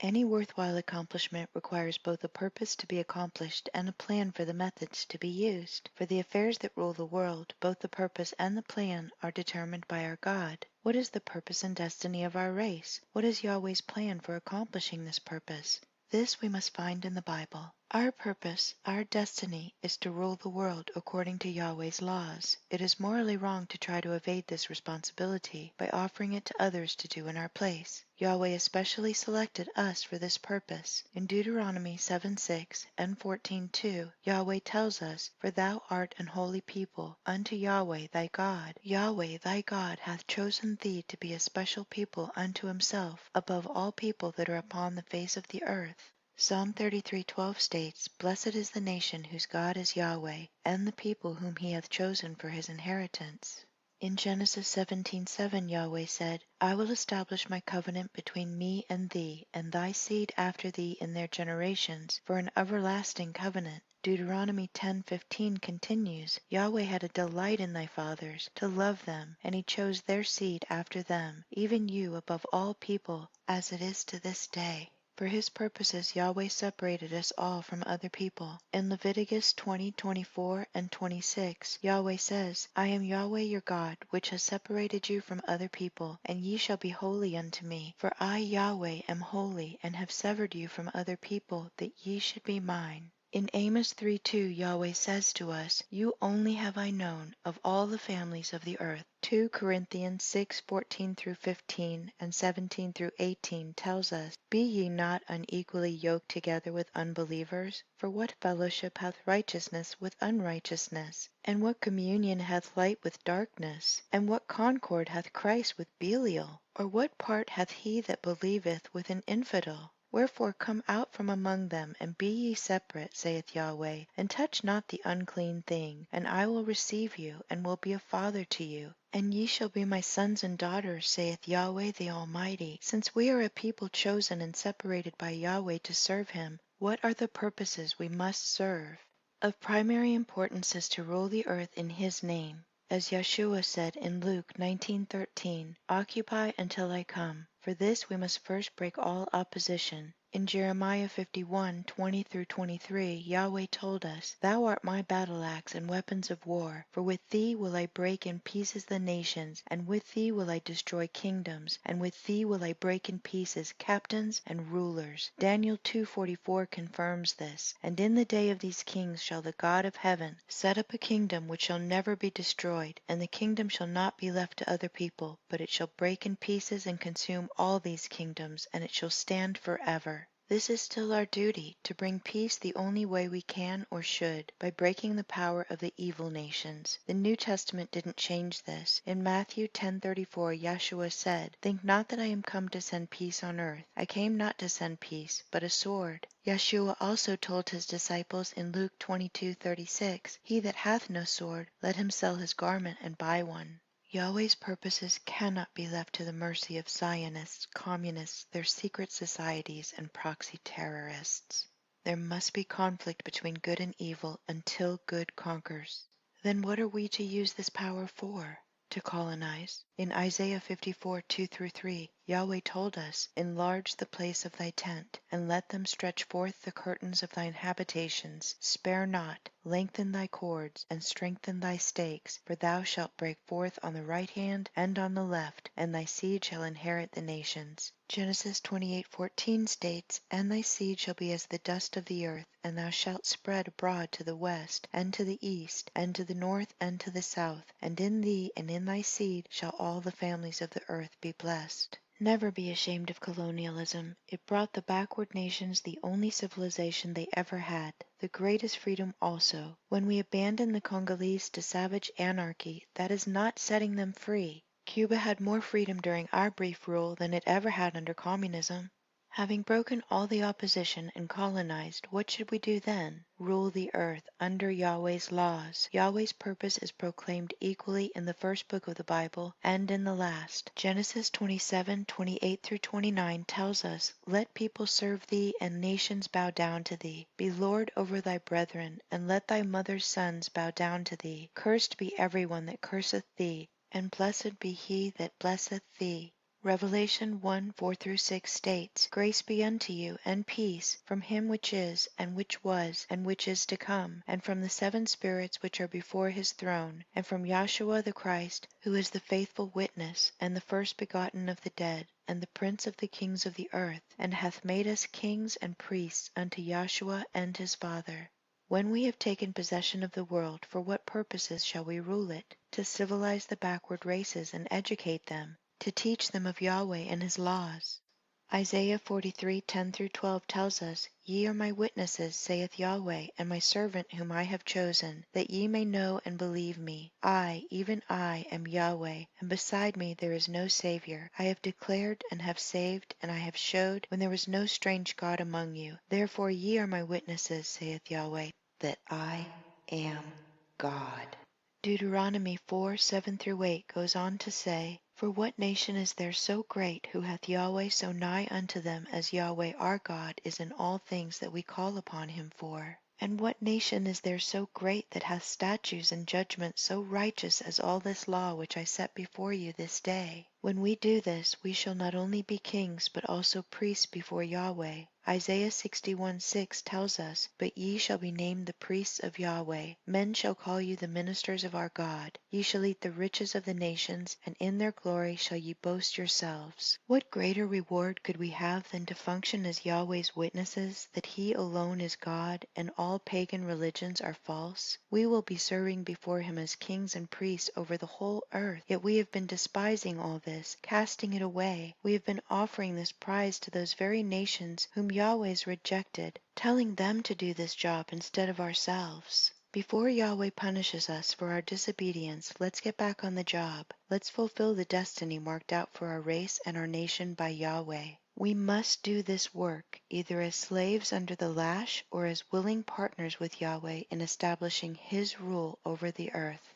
Any worthwhile accomplishment requires both a purpose to be accomplished and a plan for the methods to be used. For the affairs that rule the world, both the purpose and the plan are determined by our God. What is the purpose and destiny of our race? What is Yahweh's plan for accomplishing this purpose? This we must find in the Bible. Our purpose, our destiny, is to rule the world according to Yahweh's laws. It is morally wrong to try to evade this responsibility by offering it to others to do in our place. Yahweh especially selected us for this purpose. In Deuteronomy 7:6 and 14:2, Yahweh tells us, "For thou art an holy people unto Yahweh thy God. Yahweh thy God hath chosen thee to be a special people unto himself, above all people that are upon the face of the earth." Psalm 33:12 states, "Blessed is the nation whose God is Yahweh, and the people whom he hath chosen for his inheritance." In Genesis 17:7 Yahweh said, "I will establish my covenant between me and thee, and thy seed after thee in their generations, for an everlasting covenant." Deuteronomy 10:15 continues, "Yahweh had a delight in thy fathers, to love them, and he chose their seed after them, even you above all people, as it is to this day." For his purposes Yahweh separated us all from other people. In Leviticus 20:24 and 26, Yahweh says, "I am Yahweh your God, which has separated you from other people, and ye shall be holy unto me. For I Yahweh am holy, and have severed you from other people, that ye should be mine." In Amos 3:2 Yahweh says to us, "You only have I known of all the families of the earth." 2 Corinthians 6:14-15 and 17-18 tells us, "Be ye not unequally yoked together with unbelievers? For what fellowship hath righteousness with unrighteousness? And what communion hath light with darkness? And what concord hath Christ with Belial? Or what part hath he that believeth with an infidel? Wherefore come out from among them, and be ye separate, saith Yahweh, and touch not the unclean thing. And I will receive you, and will be a father to you. And ye shall be my sons and daughters, saith Yahweh the Almighty." Since we are a people chosen and separated by Yahweh to serve him, what are the purposes we must serve? Of primary importance is to rule the earth in his name. As Yeshua said in Luke 19:13, "Occupy until I come." For this we must first break all opposition. In Jeremiah 51:20-23, Yahweh told us, "Thou art my battle axe and weapons of war, for with thee will I break in pieces the nations, and with thee will I destroy kingdoms, and with thee will I break in pieces captains and rulers." Daniel 2:44 confirms this, "And in the day of these kings shall the God of heaven set up a kingdom which shall never be destroyed, and the kingdom shall not be left to other people, but it shall break in pieces and consume all these kingdoms, and it shall stand forever." This is still our duty, to bring peace the only way we can or should, by breaking the power of the evil nations. The New Testament didn't change this. In Matthew 10:34 Yeshua said, "Think not that I am come to send peace on earth. I came not to send peace, but a sword." Yeshua also told his disciples in Luke 22:36, "He that hath no sword, let him sell his garment and buy one." Yahweh's purposes cannot be left to the mercy of Zionists, communists, their secret societies, and proxy terrorists. There must be conflict between good and evil until good conquers. Then what are we to use this power for? To colonize. In Isaiah 54:2-3, Yahweh told us, "Enlarge the place of thy tent, and let them stretch forth the curtains of thine habitations. Spare not, lengthen thy cords, and strengthen thy stakes, for thou shalt break forth on the right hand and on the left, and thy seed shall inherit the nations." Genesis 28:14 states, "And thy seed shall be as the dust of the earth, and thou shalt spread abroad to the west, and to the east, and to the north, and to the south. And in thee and in thy seed shall all the families of the earth be blessed." Never be ashamed of colonialism. It brought the backward nations the only civilization they ever had, the greatest freedom also. When we abandon the Congolese to savage anarchy, that is not setting them free. Cuba had more freedom during our brief rule than it ever had under communism. Having broken all the opposition and colonized, what should we do then? Rule the earth under Yahweh's laws. Yahweh's purpose is proclaimed equally in the first book of the Bible and in the last. Genesis 27:28-29 tells us, "Let people serve thee, and nations bow down to thee. Be lord over thy brethren, and let thy mother's sons bow down to thee. Cursed be every one that curseth thee, and blessed be he that blesseth thee." Revelation 1:4-6 states, Grace be unto you, and peace, from him which is, and which was, and which is to come, and from the seven spirits which are before his throne, and from Yahshua the Christ, who is the faithful witness, and the first begotten of the dead, and the prince of the kings of the earth, and hath made us kings and priests unto Yahshua and his Father. When we have taken possession of the world, for what purposes shall we rule it? To civilize the backward races and educate them, to teach them of Yahweh and his laws. Isaiah 43:10-12 tells us, Ye are my witnesses, saith Yahweh, and my servant whom I have chosen, that ye may know and believe me. I, even I, am Yahweh, and beside me there is no Savior. I have declared and have saved, and I have showed when there was no strange God among you. Therefore ye are my witnesses, saith Yahweh, that I am God. Deuteronomy 4:7-8 goes on to say, For what nation is there so great, who hath Yahweh so nigh unto them as Yahweh our God is in all things that we call upon him for? And what nation is there so great that hath statutes and judgments so righteous as all this law which I set before you this day? When we do this, we shall not only be kings, but also priests before Yahweh. Isaiah 61:6 tells us, But ye shall be named the priests of Yahweh. Men shall call you the ministers of our God. Ye shall eat the riches of the nations, and in their glory shall ye boast yourselves. What greater reward could we have than to function as Yahweh's witnesses, that he alone is God, and all pagan religions are false? We will be serving before him as kings and priests over the whole earth, yet we have been despising all this, casting it away. We have been offering this prize to those very nations whom Yahweh's rejected, telling them to do this job instead of ourselves. Before Yahweh punishes us for our disobedience, let's get back on the job. Let's fulfill the destiny marked out for our race and our nation by Yahweh. We must do this work, either as slaves under the lash or as willing partners with Yahweh in establishing his rule over the earth.